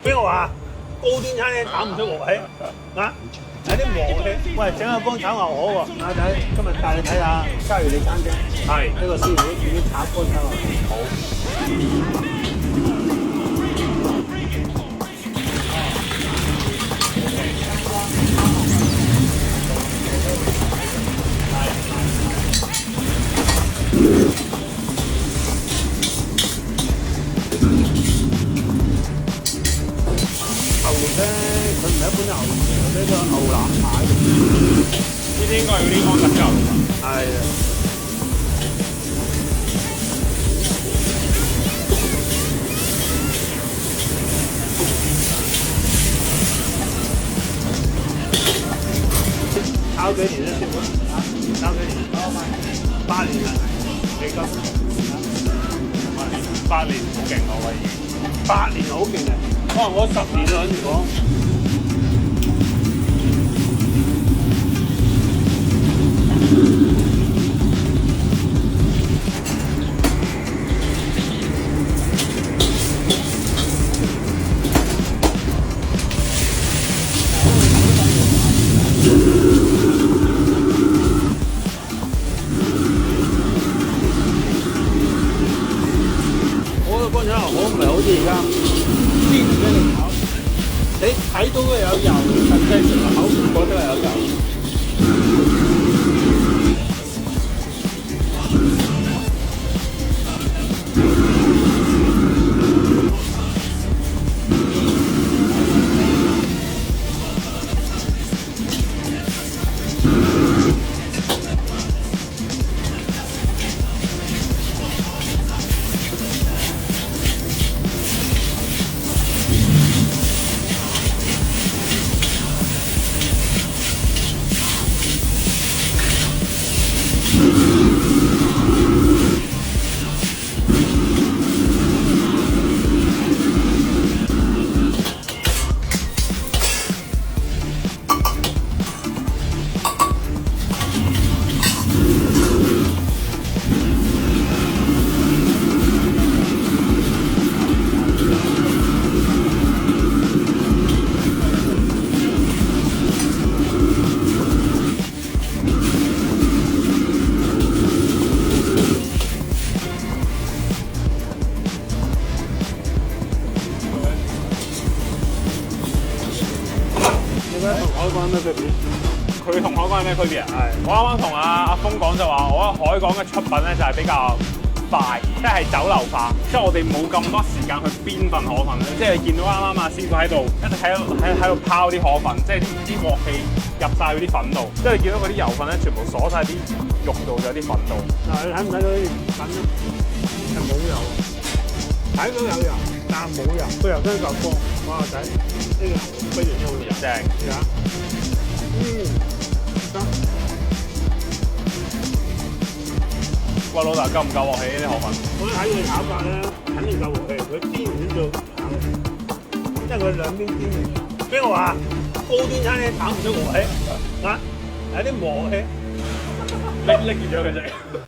邊個話高端餐廳炒唔出鑊氣啊？有啲鑊氣。喂，整個乾炒牛河喎，阿仔，今日帶你睇下嘉裕利餐廳。係呢個師傅已經炒乾炒牛河。好。牛肉咧，佢唔係一般牛肉，呢個牛腩排。呢啲應該係嗰啲安格斯牛肉吧？係啊。炒幾年咧，師傅？炒幾年？8年啦，幾金？8年好勁喎，已經。8年好勁啊！哇！我10年啦，跟住講。我個乾炒牛河唔係好似而家煎俾你炒，你睇到佢有油，實際上口唔覺得係有油。同海港有咩區別？佢同海港有咩區別啊？我啱啱同阿峰講就話，我覺得海港嘅出品咧就係比較快，即係酒樓化，即係我哋冇咁多時間去邊份河粉。即係你見到啱啱阿師傅喺度一直喺度拋啲河粉，即係啲鑊氣入晒嗰啲粉度，即係你見到嗰啲油粉咧全部鎖晒啲肉度，仲有啲粉度。嗱，你睇唔睇到啲粉咧？係冇油，睇到有油，但係冇油，個油真係夠光。哇仔，呢個非常之好油，正。試下。得。喂，老豆夠唔夠鑊氣呢啲河粉？我睇佢炒法咧，肯定夠鑊氣。佢煎完先做炒，因為佢兩邊煎完。邊個話高端餐廳炒唔出鑊氣啊？有啲鑊氣，拎住咗佢啫。